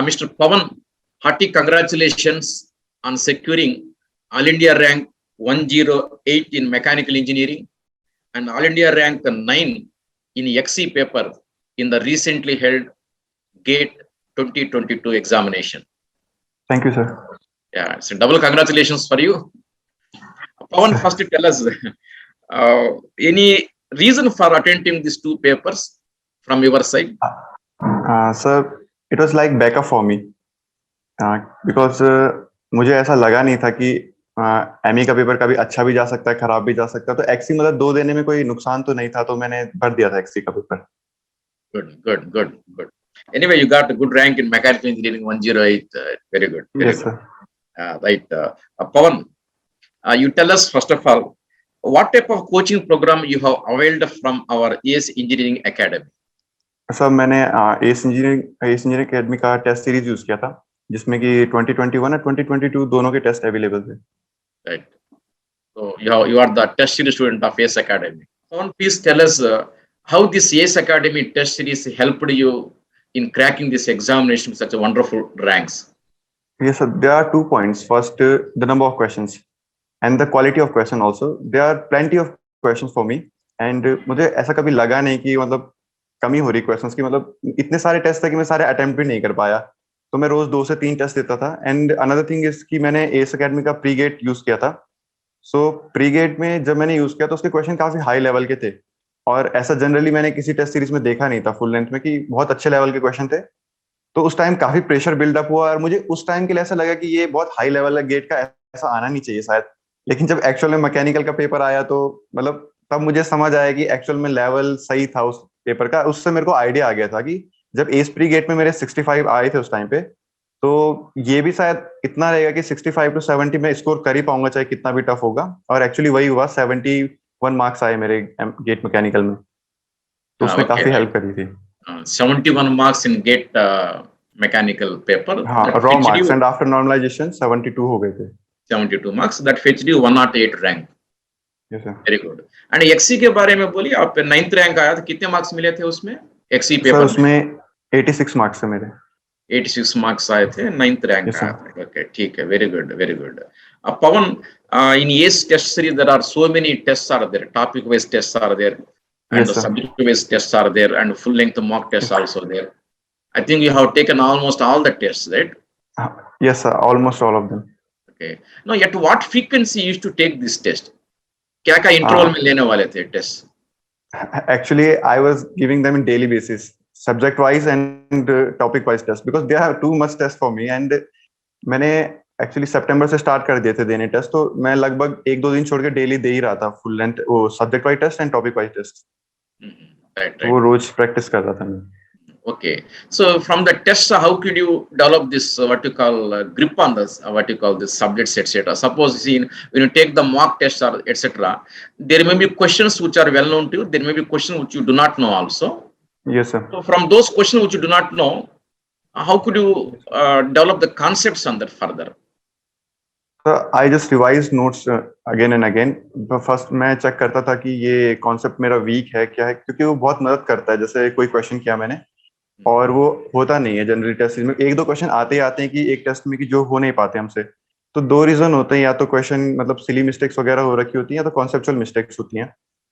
Mr. Pavan, hearty congratulations on securing All India rank 108 in mechanical engineering and All India rank 9 in XE paper in the recently held GATE 2022 examination. Thank you, sir. Yeah, it's a double congratulations for you. Pavan, first tell us any reason for attending these two papers from your side? Sir, it was like backup for me because मुझे ऐसा लगा नहीं था कि ME का paper कभी अच्छा भी जा सकता है, खराब भी जा सकता है, तो एक्सी मतलब 2 देने में कोई नुकसान तो नहीं था, तो मैंने भर दिया था एक्सी का paper. Good. Anyway, you got a good rank in mechanical engineering 108. Very good. Yes, sir. Right. Pavan, you tell us first of all, what type of coaching program you have availed from our ACE Engineering Academy? Sir, मैंने S engineering academy का test series use किया था, जिसमें कि 2021 और 2022 दोनों के test available थे. Right. So you are the test series student of ACE Academy. Pavan, please tell us how this ACE Academy test series helped you in cracking this examination with such a wonderful ranks. Yes, sir. There are 2 points. First, the number of questions and the quality of question also. There are plenty of questions for me, and मुझे ऐसा कभी लगा नहीं कि मतलब कमी हो रही क्वेश्चंस की. मतलब इतने सारे टेस्ट थे कि मैं सारे अटेम्प्ट भी नहीं कर पाया, तो मैं रोज 2 से 3 टेस्ट देता था. एंड अनदर थिंग इज कि मैंने एस एकेडमी का प्री गेट यूज किया था. सो प्री गेट में जब मैंने यूज किया तो उसके क्वेश्चन काफी हाई लेवल के थे, और ऐसा जनरली मैंने किसी टेस्ट सीरीज में देखा नहीं था फुल लेंथ में कि बहुत अच्छे लेवल के क्वेश्चन थे. तो उस टाइम काफी प्रेशर बिल्डअप हुआ, और मुझे उस टाइम के लिए ऐसा लगा कि ये बहुत हाई लेवल है, गेट का ऐसा आना नहीं चाहिए शायद. लेकिन जब एक्चुअल में मैकेनिकल का पेपर आया तो मतलब तब मुझे समझ आया कि एक्चुअल में लेवल सही था उस पेपर का. उससे मेरे को आइडिया आ गया था कि जब एस प्री गेट में मेरे 65 आए थे उस टाइम पे, तो ये भी शायद इतना रहेगा कि 65 to 70 में स्कोर कर ही पाऊंगा चाहे कितना भी टफ होगा. और एक्चुअली वही हुआ, 71 मार्क्स आए मेरे गेट मैकेनिकल में, तो उसने काफी हेल्प करी थी. 71 marks in GATE mechanical paper. हाँ, raw marks and after normalization 72 हो गए थे. 72 marks that fetched you 108 rank. Yes, sir. Very good. And XE के बारे में बोलिए, आप 9th रैंक आया था, कितने मार्क्स मिले थे उसमें XE पेपर? सर, उसमें 86 मार्क्स थे मेरे. 86 मार्क्स आए थे, 9th रैंक आया था. Okay, ठीक है, very good. Pavan, in ACE test series there are so many tests are there, topic based tests are there, and Yes, the subject based tests are there, and full length mock tests also there. I think you have taken almost all the tests, right? Yes, sir, almost all of them. Okay. Now, at what frequency you used to take this test? क्या interval में लेने वाले थे test? Actually, I was giving them in daily basis, subject wise and topic wise test, because they are too much test for me. And मैंने actually सितंबर से start कर दिए थे देने टेस्ट, तो मैं लगभग 1-2 दिन छोड़ के डेली दे ही रहा था फुल लेंथ वो subject wise test and topic wise test. Right. वो रोज प्रैक्टिस कर रहा था मैं. Okay, so from the test, how could you develop this what you call grip on this what you call this subjects, etc.? Suppose when you take the mock test or etc., there may be questions which are well known to you. There may be questions which you do not know also. Yes, sir. So from those questions which you do not know, how could you develop the concepts on that further? So I just revised notes again and again. First मैं check करता था कि ये concept मेरा week है क्या है, क्योंकि वो बहुत मदद करता है. जैसे कोई क्वेश्चन किया मैंने और वो होता नहीं है जनरली टेस्ट में, 1-2 क्वेश्चन आते ही आते हैं कि एक टेस्ट में कि जो हो नहीं पाते हमसे. तो 2 रीजन होते हैं, या तो क्वेश्चन मतलब सिली मिस्टेक्स वगैरह हो रखी होती हैं, या तो कॉन्सेप्चुअल मिस्टेक्स होती हैं.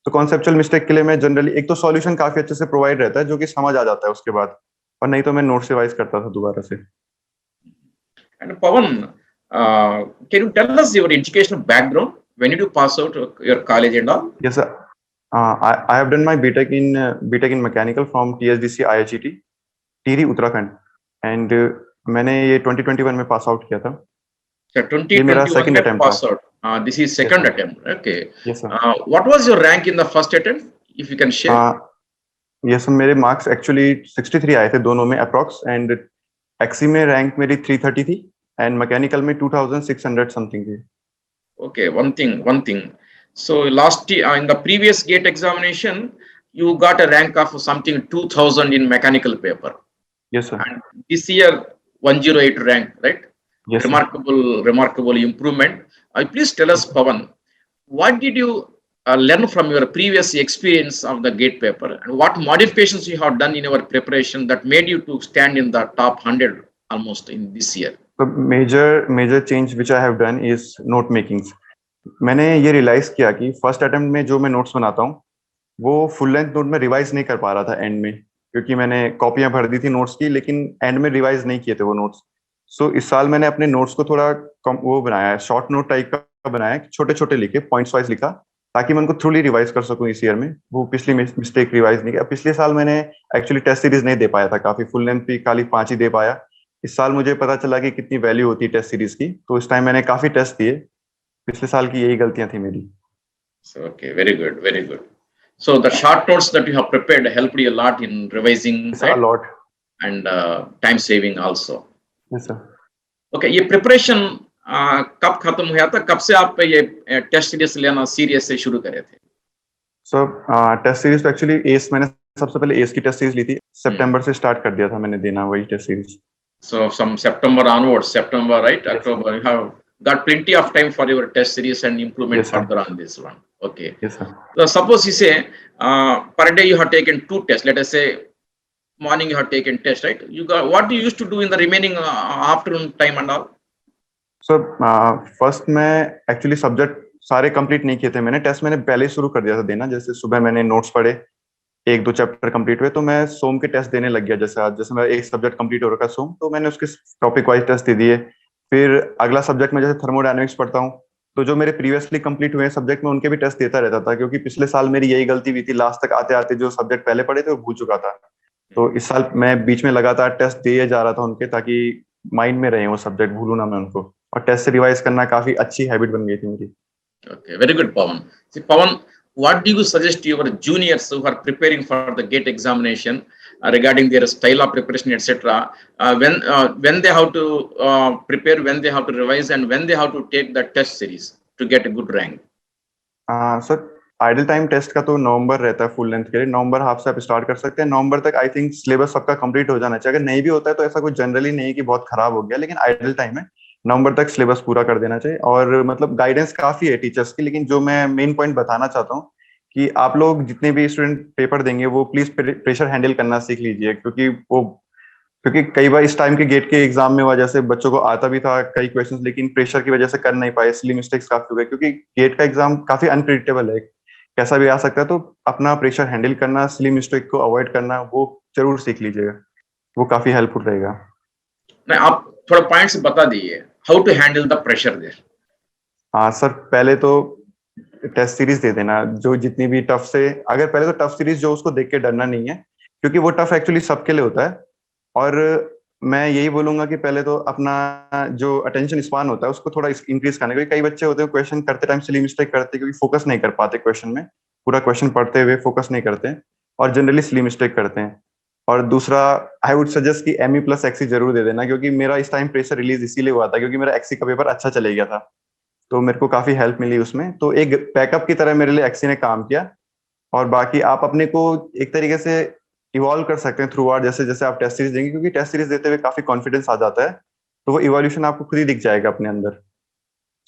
तो कॉन्सेप्चुअल मिस्टेक के लिए मैं जनरली एक तो सॉल्यूशन काफी अच्छे से प्रोवाइड रहता है जो कि समझ आ जाता है उसके बाद, और नहीं तो मैं नोट्स रिवाइज करता था दोबारा से. And Pavan, can you tell us your educational background? When did you pass out your college and all? Yes, sir. I have done my BTech in mechanical from TSDC IHET, Tehri Uttarakhand, and मैंने ये 2021 में pass out किया था. So 2021 में pass out. This is second attempt. Okay. Yes, sir. What was your rank in the first attempt, if you can share? Yes, sir, मेरे marks actually 63 आए थे दोनों में अप्रॉक्स, एंड एक्सी में rank मेरी 330 थी एंड मैकेनिकल में 2600 something थी. Okay, one thing. So last in the previous GATE examination, you got a rank of something 2000 in mechanical paper. Yes, sir. And this year 108 rank, right? Yes, remarkable improvement. Please tell us, Pavan, what did you learn from your previous experience of the GATE paper, and what modifications you have done in your preparation that made you to stand in the top 100 almost in this year? The major change which I have done is note makings. मैंने ये realise किया कि first attempt में जो मैं notes बनाता हूँ वो फुल लेंथ नोट में रिवाइज नहीं कर पा रहा था एंड में, क्योंकि मैंने कॉपियां भर दी थी नोट्स की लेकिन एंड में रिवाइज नहीं किए थे वो नोट्स. सो इस साल मैंने अपने नोट्स को थोड़ा वो बनाया है, शॉर्ट नोट टाइप का बनाया है, छोटे छोटे लिखे, पॉइंट्स वाइज लिखा, ताकि मैं उनको थ्रूली रिवाइज कर सकूं इस ईयर में. वो पिछली मिस्टेक रिवाइज नहीं किया. पिछले साल मैंने एक्चुअली टेस्ट सीरीज नहीं दे पाया था, काफी फुल लेंथ भी खाली 5 ही दे पाया. इस साल मुझे पता चला कि कितनी वैल्यू होती है टेस्ट सीरीज की, तो इस टाइम मैंने काफी टेस्ट दिए. पिछले साल की यही गलतियां थी मेरी. So, okay, very good, very good. So the short notes that you have prepared helped you a lot in revising, A right? lot. And time saving also. Yes, sir. Okay, ये preparation कब खत्म हुआ था? कब से आप ये test series लेना सीरियस से शुरू करे थे? सो टेस्ट सीरीज तो एक्चुअली एस, मैंने सबसे पहले एस की टेस्ट सीरीज ली थी. सितंबर से स्टार्ट कर दिया था मैंने देना वही test series. So from September onwards, September, right? Yes, October, you have got plenty of time for your test series and improvement Yes, sir. further on this one. Okay. Yes, sir. So suppose you say per day you have taken 2 tests. Let us say morning you have taken test, right? You got what you used to do in the remaining afternoon time and all? So first मैं actually subject सारे complete नहीं किए थे मैंने. Test मैंने पहले ही शुरू कर दिया था देना. जैसे सुबह मैंने नोट्स पढ़े, 1-2 चैप्टर कंप्लीट हुए, तो मैं सोम के टेस्ट देने लग गया. जैसे आज जैसे मेरा एक सब्जेक्ट कंप्लीट हो रखा सोम, तो मैंने उसके टॉपिक वाइज टेस्ट दे दिए. फिर अगला सब्जेक्ट में जैसे थर्मोडायनेमिक्स पढ़ता हूँ, तो जो मेरे प्रीवियसली कंप्लीट हुए सब्जेक्ट में उनके भी टेस्ट देता रहता था, क्योंकि पिछले साल मेरी यही गलती हुई थी. लास्ट तक आते आते जो सब्जेक्ट पहले पढ़े थे वो भूल चुका था. तो इस साल मैं बीच में लगातार टेस्ट दिए जा रहा था उनके, ताकि माइंड में रहे वो सब्जेक्ट, भूलू ना मैं उनको. और टेस्ट से रिवाइज करना काफी अच्छी हैबिट बन गई थी मेरी. Okay, very good, Pawan. See, Pawan, what do you suggest to your juniors who are preparing for the GATE examination regarding their style of preparation, etc.? When they have to prepare, when they have to revise, and when they have to take the test series to get a good rank? Sir ideal time test का तो नवंबर रहता है full length के लिए. नवंबर half से आप start कर सकते हैं. नवंबर तक आई थिंक सिलेबस सबका कंप्लीट हो जाना चाहिए. अगर नहीं भी होता है तो ऐसा कोई जनरली नहीं है कि बहुत खराब हो गया, लेकिन आइडल टाइम है, नवंबर तक सिलेबस पूरा कर देना चाहिए. और मतलब गाइडेंस काफी है टीचर्स की, लेकिन जो मैं मेन पॉइंट बताना चाहता हूँ कि आप लोग जितने भी स्टूडेंट पेपर देंगे वो प्लीज प्रेशर हैंडल करना सीख लीजिए. क्योंकि कई बार इस टाइम के गेट के एग्जाम में वजह से बच्चों को आता भी था कई क्वेश्चंस, लेकिन प्रेशर की वजह से कर नहीं पाए, इसलिए मिस्टेक्स काफी हो गए. क्योंकि गेट का एग्जाम काफी अनप्रिडिक्टेबल है, कैसा भी आ सकता है. तो अपना प्रेशर हैंडल करना, सिली मिस्टेक को अवॉइड करना, वो जरूर सीख लीजिएगा. वो काफी हेल्पफुल रहेगा. नहीं, आप थोड़ा पॉइंट्स बता दीजिए, how to handle the pressure there. हाँ सर, पहले तो टेस्ट सीरीज दे देना, जो जितनी भी टफ से, अगर पहले तो टफ सीरीज जो उसको देख के डरना नहीं है, क्योंकि वो टफ एक्चुअली सबके लिए होता है. और मैं यही बोलूंगा कि पहले तो अपना जो अटेंशन स्पान होता है उसको थोड़ा इंक्रीज करने, क्योंकि कई बच्चे होते हैं क्वेश्चन करते टाइम सिली मिस्टेक करते, क्योंकि फोकस नहीं कर पाते क्वेश्चन में, पूरा क्वेश्चन पढ़ते हुए फोकस नहीं करते हैं और जनरली सिली मिस्टेक करते हैं. और दूसरा, आई वुड सजेस्ट कि ME प्लस एक्सी जरूर दे देना, क्योंकि मेरा इस टाइम प्रेशर रिलीज इसीलिए हुआ था क्योंकि मेरा एक्सी का पेपर अच्छा चले गया था, तो मेरे को काफी हेल्प मिली उसमें. तो एक बैकअप की तरह मेरे लिए एक्सी ने काम किया. और बाकी आप अपने को एक तरीके से इवॉल्व कर सकते हैं थ्रू आउट, जैसे जैसे आप टेस्ट सीरीज देंगे, क्योंकि टेस्ट सीरीज देते हुए काफी कॉन्फिडेंस आ जाता है, तो वो इवोल्यूशन आपको खुद ही दिख जाएगा अपने अंदर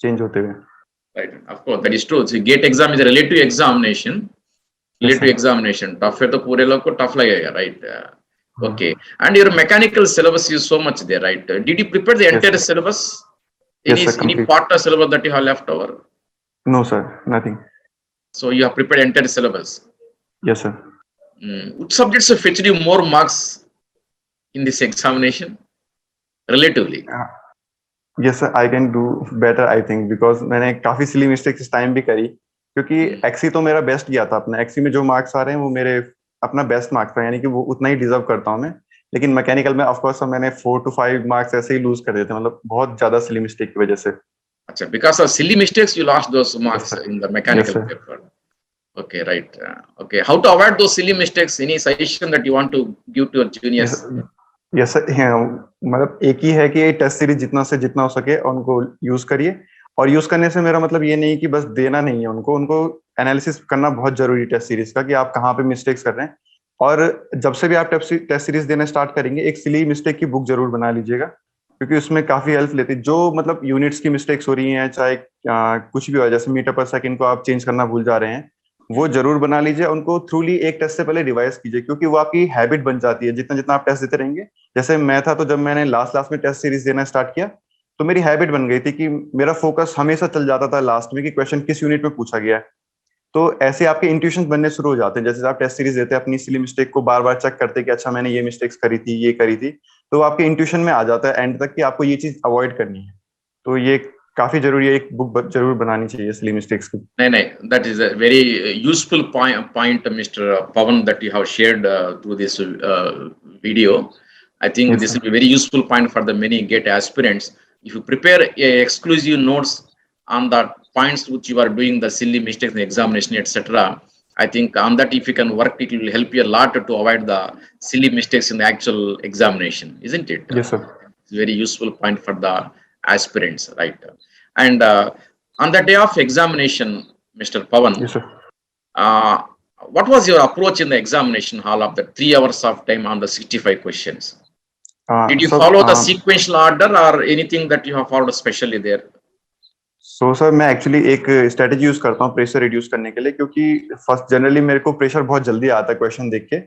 चेंज होते हुए. Right, of course, that is true. So, GATE exam is a relative examination. Relative examination, tough है तो पूरे लोग को tough लगेगा, right? Okay. And your mechanical syllabus is so much there, right? Did you prepare the entire syllabus? Yes, sir, Any part of syllabus that you have left over? No, sir, nothing. So you have prepared entire syllabus. Yes, sir. Which subjects have fetched you more marks in this examination? Relatively. Yes, sir, I can do better, I think, because मैंने काफी silly mistakes इस time भी करी, क्योंकि XC तो मेरा best गया था. अपना एक्सी में जो मार्क्स आ रहे हैं वो मेरे अपना बेस्ट मार्क्स था, यानी कि वो उतना ही डिजर्व करता हूँ मैं. लेकिन मैकेनिकल में ऑफ कोर्स मैंने 4 to 5 मार्क्स ऐसे ही लूज कर दिए थे, मतलब बहुत ज्यादा सिली मिस्टेक की वजह से. अच्छा, because of silly mistakes you lost those marks in the mechanical Yes, paper. Okay, right. Okay, how to avoid those silly mistakes? Any suggestion that you want to give to your juniors? Yes, sir. मतलब एक ही है कि test series जितना से जितना हो सके उनको यूज करिए. और यूज करने से मेरा मतलब ये नहीं कि बस देना नहीं है, उनको एनालिसिस करना बहुत जरूरी है टेस्ट सीरीज का, कि आप कहाँ पे मिस्टेक्स कर रहे हैं. और जब से भी आप टेस्ट सीरीज देना स्टार्ट करेंगे, एक सिली मिस्टेक की बुक जरूर बना लीजिएगा, क्योंकि उसमें काफी हेल्प लेती है. जो मतलब यूनिट्स की मिस्टेक्स हो रही हैं, चाहे कुछ भी हो, जैसे मीटर पर सेकंड को आप चेंज करना भूल जा रहे हैं, वो जरूर बना लीजिए। उनको थ्रूली एक टेस्ट से पहले रिवाइज कीजिए, क्योंकि वो आपकी हैबिट बन जाती है जितना जितना आप टेस्ट देते रहेंगे। जैसे मैं था, तो जब मैंने लास्ट लास्ट में टेस्ट सीरीज देना स्टार्ट किया, तो मेरी हैबिट बन गई थी कि मेरा फोकस हमेशा चल जाता था लास्ट में कि क्वेश्चन किस यूनिट में पूछा गया है। तो ऐसे आपके इंट्यूशन बनने शुरू हो जाते हैं। जैसे आप टेस्ट सीरीज देते हैं, अपनी सिली मिस्टेक को बार बार चेक करते हैं कि अच्छा मैंने ये मिस्टेक्स करी थी, ये करी थी, तो आपके इंट्यूशन में आ जाता है एंड तक कि आपको ये चीज अवॉइड करनी है। तो ये काफी जरूरी है, एक बुक जरूर बनानी चाहिए सिली मिस्टेक्स की। नहीं, that is a very useful point, Mr. Pawan, that you have shared through this video. I think Yes, this sir. will be very useful point for the many GATE aspirants. If you prepare a exclusive notes on the points which you are doing the silly mistakes in the examination, etc., I think on that if you can work, it will help you a lot to avoid the silly mistakes in the actual examination, isn't it? Yes, sir. It's a very useful point for the aspirants, right? And on the day of examination, Mr. Pawan, Yes, sir. uh, what was your approach in the examination hall of the 3 hours of time on the 65 questions? Did you So, follow the sequential order or anything that you have followed specially there? Sir मैं actually एक strategy use करता हूँ pressure reduce करने के लिए, क्योंकि first generally मेरे को प्रेशर बहुत जल्दी आता है क्वेश्चन देख के।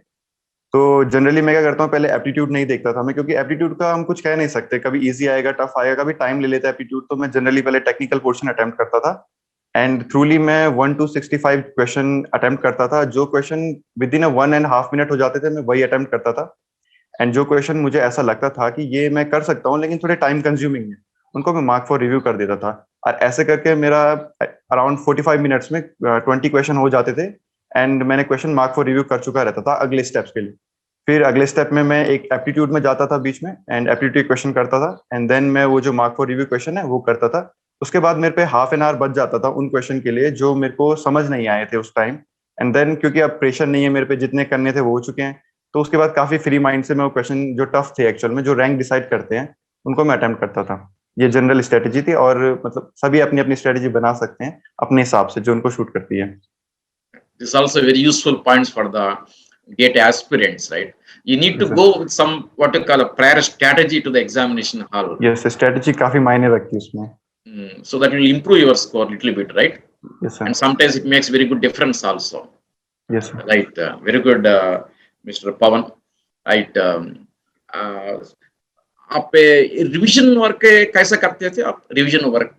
तो जनरली मैं क्या करता हूँ, पहले एप्टीट्यूड नहीं देखता था मैं, क्योंकि एप्टीट्यूड का हम कुछ कह नहीं सकते, कभी इजी आएगा, टफ आएगा, कभी टाइम ले लेता है एप्टीट्यूड। तो मैं जनरली पहले टेक्निकल पोर्शन अटेम्प्ट करता था एंड थ्रूली मैं 1 to 65 क्वेश्चन अटेम्प्ट करता था। जो क्वेश्चन विद इन 1.5 मिनट हो जाते थे, मैं वही अटेम्प्ट करता था। एंड जो क्वेश्चन मुझे ऐसा लगता था कि ये मैं कर सकता हूँ लेकिन थोड़े टाइम कंज्यूमिंग है, उनको मैं मार्क फॉर रिव्यू कर देता था। और ऐसे करके मेरा अराउंड 45 मिनट्स में 20 क्वेश्चन हो जाते थे एंड मैंने क्वेश्चन मार्क फॉर रिव्यू कर चुका रहता था अगले स्टेप्स के लिए। फिर अगले स्टेप में मैं एक एप्टीट्यूड में जाता था बीच में एंड एप्टीट्यूड क्वेश्चन करता था एंड देन मैं वो जो मार्क फॉर रिव्यू क्वेश्चन है वो करता था। उसके बाद मेरे पे हाफ एन आवर बच जाता था उन क्वेश्चन के लिए जो मेरे को समझ नहीं आए थे उस टाइम। एंड देन क्योंकि अब प्रेशर नहीं है मेरे पे, जितने करने थे वो हो चुके हैं, तो उसके बाद काफी फ्री माइंड से मैं वो क्वेश्चन जो टफ थे एक्चुअल में, जो रैंक डिसाइड करते हैं, उनको मैं अटेम्प्ट करता था। ये जनरल स्ट्रेटेजी थी और मतलब सभी अपनी अपनी स्ट्रेटेजी बना सकते हैं अपने हिसाब से जो उनको शूट करती है। This is also very useful points for the GATE aspirants, right? You need to Yes, sir. go with some what you call a prior strategy to the examination hall. Yes, strategy काफी मायने रखती है उसमें। So that will improve your score a little bit, right? Yes sir. And sometimes it makes very good difference also. Yes sir. Right, very good, Mr. Pawan. Right, आप revision work कैसा करते थे आप, रिवीजन वर्क?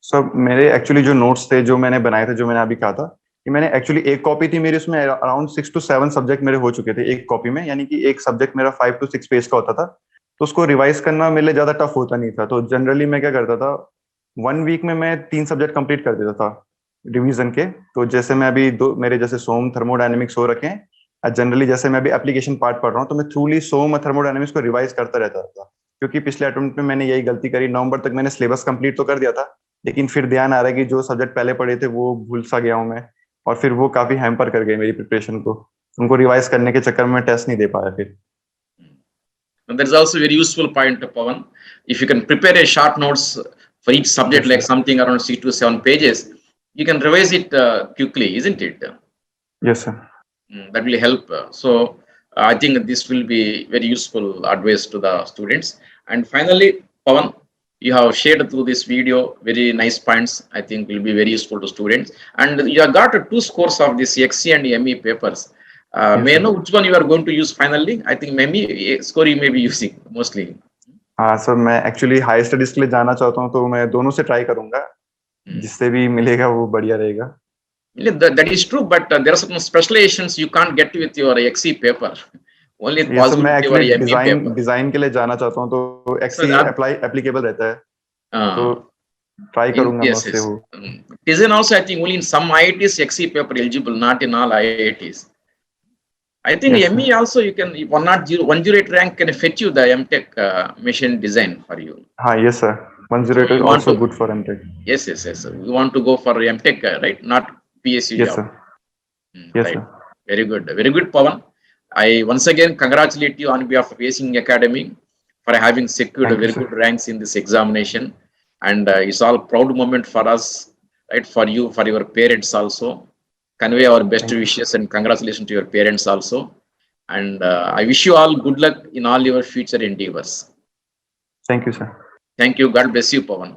सब मेरे actually जो notes थे जो मैंने बनाए थे, जो मैंने अभी कहा था कि मैंने एक्चुअली एक कॉपी थी मेरी, उसमें अराउंड 6 to 7 सब्जेक्ट मेरे हो चुके थे एक कॉपी में, यानी कि एक सब्जेक्ट मेरा 5 to 6 पेज का होता था। तो उसको रिवाइज करना मेरे लिए ज्यादा टफ होता नहीं था। तो जनरली मैं क्या करता था, 1 वीक में मैं 3 सब्जेक्ट कंप्लीट कर देता था रिवीजन के। तो जैसे मैं अभी मेरे जैसे सोम थर्मोडायनेमिक्स हो रखे हैं, जनरली जैसे मैं अभी एप्लीकेशन पार्ट पढ़ रहा हूँ, तो मैं थ्रूली सोम और थर्मोडायनेमिक्स को रिवाइज करता रहता था। क्योंकि पिछले अटेम्प्ट में मैंने यही गलती करी, नवंबर तक मैंने सिलेबस कंप्लीट तो कर दिया था, लेकिन फिर ध्यान आ रहा है कि जो सब्जेक्ट पहले पढ़े थे वो भूल सा गया हूँ मैं, और फिर वो काफी हैम्पर कर गए मेरी प्रिपरेशन को। उनको रिवाइज करने के चक्कर में टेस्ट नहीं दे पाया फिर। And that is also very useful point, Pawan. If you can prepare a short notes for each subject, Yes, like sir. something around 6 to 7 pages, you can revise it quickly, isn't it? Yes, sir. That will help. So I think this will be very useful advice to the students. And finally, Pawan, you have shared through this video very nice points. I think will be very useful to students. And you have got 2 scores of this XC and ME papers. Yes, may I sir. know which one you are going to use finally? I think maybe score you may be using mostly. हाँ sir, मैं actually high studies के लिए जाना चाहता हूँ, तो मैं दोनों से ट्राई करूंगा, जिससे भी मिलेगा वो बढ़िया रहेगा। That is true, but there are some specializations you can't get with your XC paper. Only ये सब possible मैं with your actually ME paper. Design के लिए जाना चाहता हूँ, तो एक्सी एप्लीकेबल रहता है, तो ट्राई करूंगा मैं उससे वो। Design also, I think only in some IITs XC paper eligible, not in all IITs. I think Yes, ME sir. also you can 108 rank can fetch you the MTech machine design for you. हाँ, yes sir, 108 So is you want also to- good for MTech. Yes. We want to go for MTech, right? Not PSU Yes, job. sir. Yes, Right. sir. Very good, Pawan. I once again congratulate you on behalf of Acing Academy for having secured Thank you, very sir. good ranks in this examination, and it's all proud moment for us, right? For you, for your parents also. Convey our best Thank you. wishes and congratulations to your parents also. And I wish you all good luck in all your future endeavors. Thank you, sir. Thank you. God bless you, Pawan.